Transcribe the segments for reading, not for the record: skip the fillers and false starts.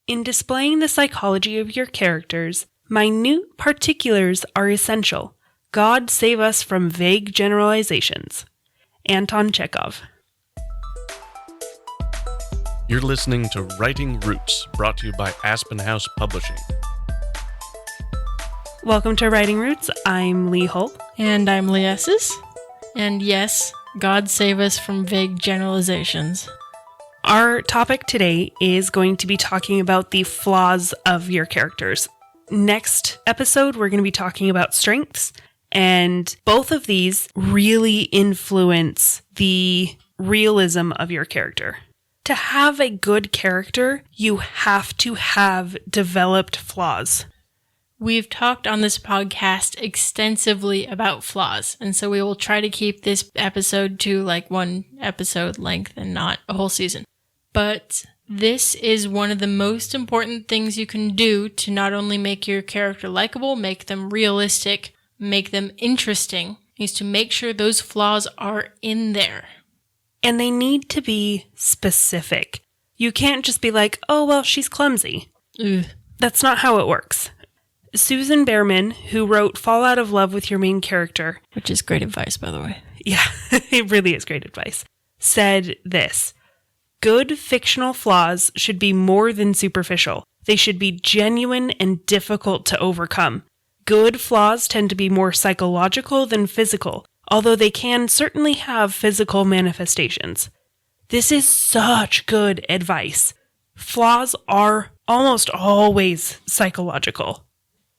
In displaying the psychology of your characters, minute particulars are essential. God save us from vague generalizations. Anton Chekhov. You're listening to Writing Roots, brought to you by Aspen House Publishing. Welcome to Writing Roots. I'm Leigh Hull. And I'm Leigh Esses. And yes, God save us from vague generalizations. Our topic today is going to be talking about the flaws of your characters. Next episode, we're going to be talking about strengths, and both of these really influence the realism of your character. To have a good character, you have to have developed flaws. We've talked on this podcast extensively about flaws, and so we will try to keep this episode to like one episode length and not a whole season. But this is one of the most important things you can do to not only make your character likable, make them realistic, make them interesting, is to make sure those flaws are in there. And they need to be specific. You can't just be like, oh, well, she's clumsy. Ugh. That's not how it works. Susan Bearman, who wrote Fall Out of Love with Your Main Character, which is great advice, by the way. Yeah, it really is great advice, said this: good fictional flaws should be more than superficial. They should be genuine and difficult to overcome. Good flaws tend to be more psychological than physical, although they can certainly have physical manifestations. This is such good advice. Flaws are almost always psychological.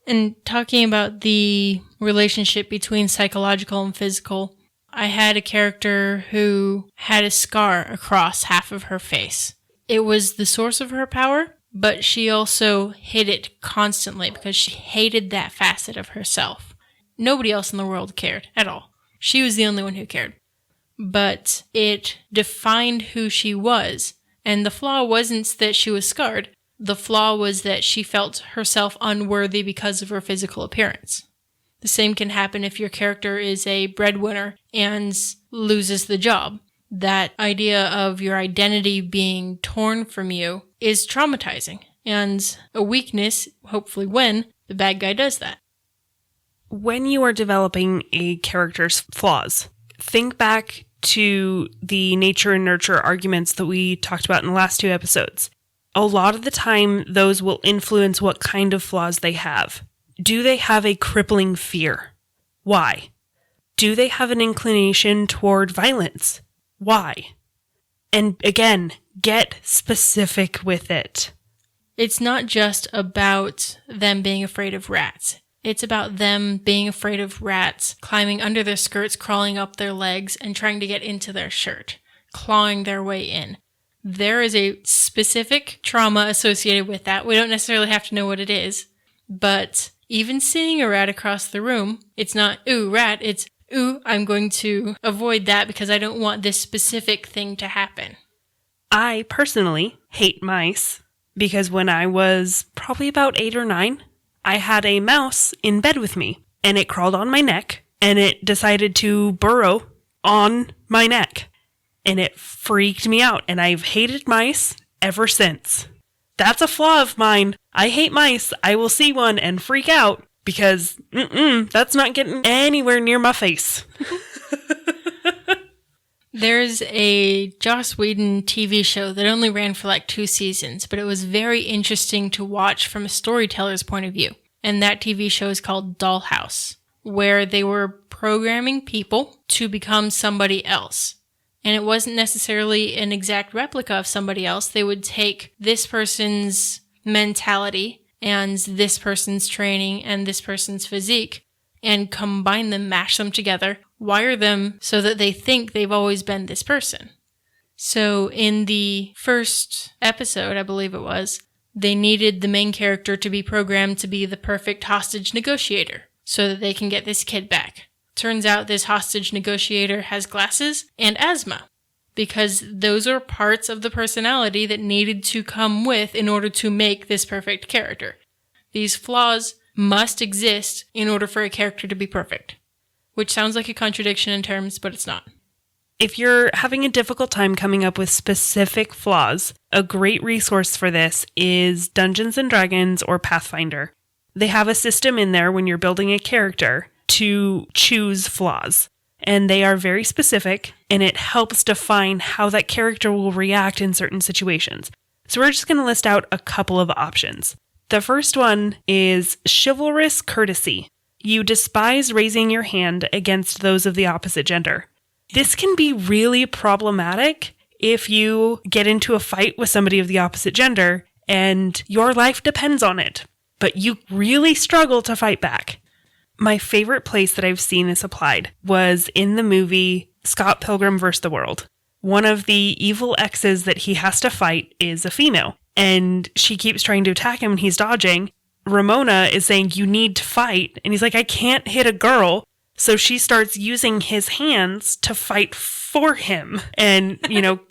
And talking about the relationship between psychological and physical, I had a character who had a scar across half of her face. It was the source of her power, but she also hid it constantly because she hated that facet of herself. Nobody else in the world cared at all. She was the only one who cared. But it defined who she was, and the flaw wasn't that she was scarred. The flaw was that she felt herself unworthy because of her physical appearance. The same can happen if your character is a breadwinner and loses the job. That idea of your identity being torn from you is traumatizing, and a weakness, hopefully when the bad guy does that. When you are developing a character's flaws, think back to the nature and nurture arguments that we talked about in the last two episodes. A lot of the time, those will influence what kind of flaws they have. Do they have a crippling fear? Why? Do they have an inclination toward violence? Why? And again, get specific with it. It's not just about them being afraid of rats. It's about them being afraid of rats, climbing under their skirts, crawling up their legs, and trying to get into their shirt, clawing their way in. There is a specific trauma associated with that. We don't necessarily have to know what it is, but even seeing a rat across the room, it's not, ooh, rat, it's, ooh, I'm going to avoid that because I don't want this specific thing to happen. I personally hate mice because when I was probably about 8 or 9, I had a mouse in bed with me, and it crawled on my neck, and it decided to burrow on my neck. And it freaked me out, and I've hated mice ever since. That's a flaw of mine. I hate mice. I will see one and freak out because that's not getting anywhere near my face. There's a Joss Whedon TV show that only ran for like 2 seasons, but it was very interesting to watch from a storyteller's point of view. And that TV show is called Dollhouse, where they were programming people to become somebody else. And it wasn't necessarily an exact replica of somebody else. They would take this person's mentality and this person's training and this person's physique and combine them, mash them together, wire them so that they think they've always been this person. So in the first episode, I believe it was, they needed the main character to be programmed to be the perfect hostage negotiator so that they can get this kid back. Turns out this hostage negotiator has glasses and asthma, because those are parts of the personality that needed to come with in order to make this perfect character. These flaws must exist in order for a character to be perfect, which sounds like a contradiction in terms, but it's not. If you're having a difficult time coming up with specific flaws, a great resource for this is Dungeons & Dragons or Pathfinder. They have a system in there when you're building a character to choose flaws. And they are very specific, and it helps define how that character will react in certain situations. So we're just going to list out a couple of options. The first one is chivalrous courtesy. You despise raising your hand against those of the opposite gender. This can be really problematic if you get into a fight with somebody of the opposite gender and your life depends on it, but you really struggle to fight back. My favorite place that I've seen this applied was in the movie Scott Pilgrim vs. the World. One of the evil exes that he has to fight is a female, and she keeps trying to attack him and he's dodging. Ramona is saying, "You need to fight," and he's like, "I can't hit a girl." So she starts using his hands to fight for him and,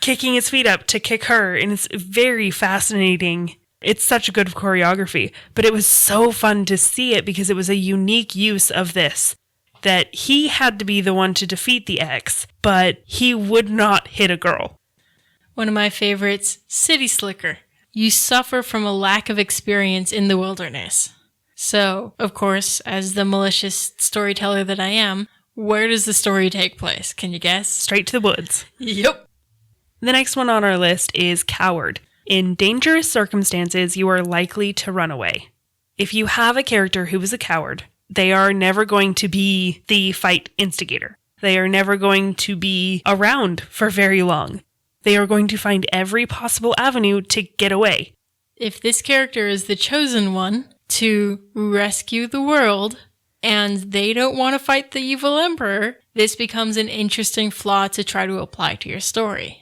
kicking his feet up to kick her, and it's very fascinating. It's such good choreography, but it was so fun to see it because it was a unique use of this, that he had to be the one to defeat the ex, but he would not hit a girl. One of my favorites, City Slicker. You suffer from a lack of experience in the wilderness. So, of course, as the malicious storyteller that I am, where does the story take place? Can you guess? Straight to the woods. Yep. The next one on our list is coward. In dangerous circumstances, you are likely to run away. If you have a character who is a coward, they are never going to be the fight instigator. They are never going to be around for very long. They are going to find every possible avenue to get away. If this character is the chosen one to rescue the world, and they don't want to fight the evil emperor, this becomes an interesting flaw to try to apply to your story.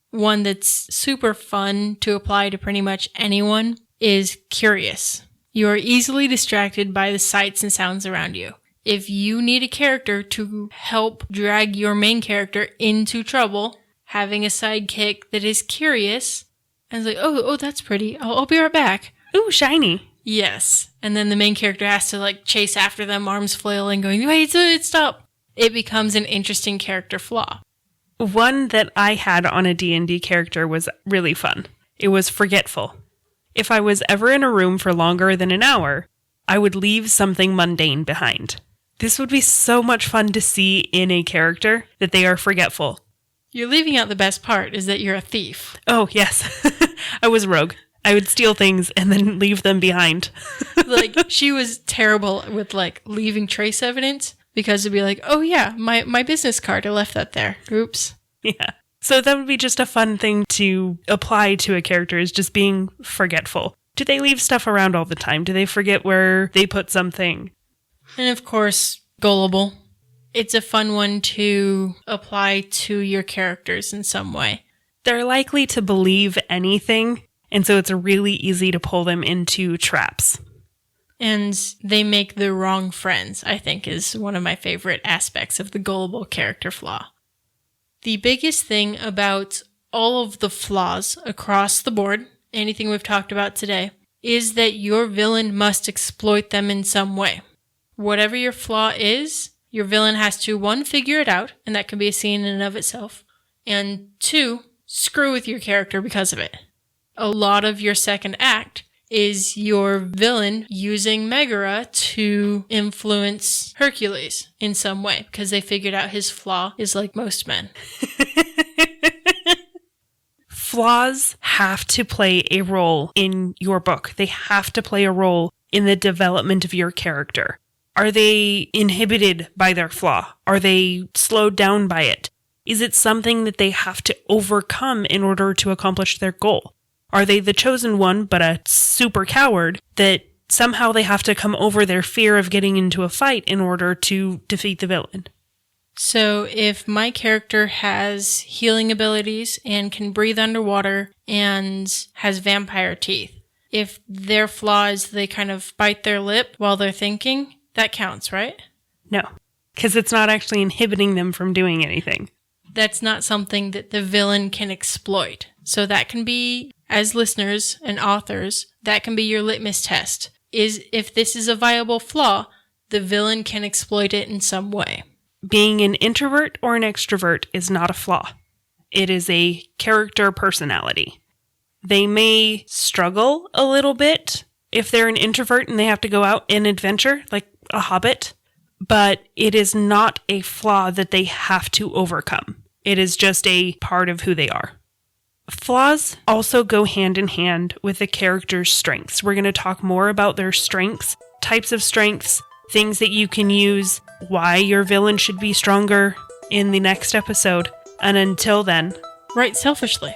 One that's super fun to apply to pretty much anyone is curious. You are easily distracted by the sights and sounds around you. If you need a character to help drag your main character into trouble, having a sidekick that is curious and is like, oh, that's pretty. I'll be right back. Ooh, shiny. Yes. And then the main character has to chase after them, arms flailing, going, wait, stop. It becomes an interesting character flaw. One that I had on a D&D character was really fun. It was forgetful. If I was ever in a room for longer than an hour, I would leave something mundane behind. This would be so much fun to see in a character, that they are forgetful. You're leaving out the best part, is that you're a thief. Oh, yes. I was rogue. I would steal things and then leave them behind. She was terrible with leaving trace evidence. Because it'd be like, oh yeah, my business card, I left that there. Oops. Yeah. So that would be just a fun thing to apply to a character, is just being forgetful. Do they leave stuff around all the time? Do they forget where they put something? And of course, gullible. It's a fun one to apply to your characters in some way. They're likely to believe anything, and so it's really easy to pull them into traps. And they make the wrong friends, I think, is one of my favorite aspects of the gullible character flaw. The biggest thing about all of the flaws across the board, anything we've talked about today, is that your villain must exploit them in some way. Whatever your flaw is, your villain has to, 1, figure it out, and that can be a scene in and of itself, and 2, screw with your character because of it. A lot of your second act is your villain using Megara to influence Hercules in some way, because they figured out his flaw is like most men. Flaws have to play a role in your book. They have to play a role in the development of your character. Are they inhibited by their flaw? Are they slowed down by it? Is it something that they have to overcome in order to accomplish their goal? Are they the chosen one, but a super coward that somehow they have to come over their fear of getting into a fight in order to defeat the villain? So if my character has healing abilities and can breathe underwater and has vampire teeth, if their flaw is they kind of bite their lip while they're thinking, that counts, right? No, because it's not actually inhibiting them from doing anything. That's not something that the villain can exploit. So that can be, as listeners and authors, that can be your litmus test. Is if this is a viable flaw, the villain can exploit it in some way. Being an introvert or an extrovert is not a flaw. It is a character personality. They may struggle a little bit if they're an introvert and they have to go out and adventure, like a hobbit, but it is not a flaw that they have to overcome. It is just a part of who they are. Flaws also go hand in hand with the character's strengths. We're going to talk more about their strengths, types of strengths, things that you can use, why your villain should be stronger in the next episode. And until then, Write selfishly.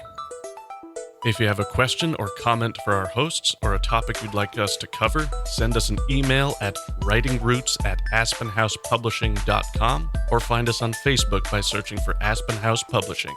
If you have a question or comment for our hosts or a topic you'd like us to cover, send us an email at writingroots@aspenhousepublishing.com or find us on Facebook by searching for Aspen House Publishing.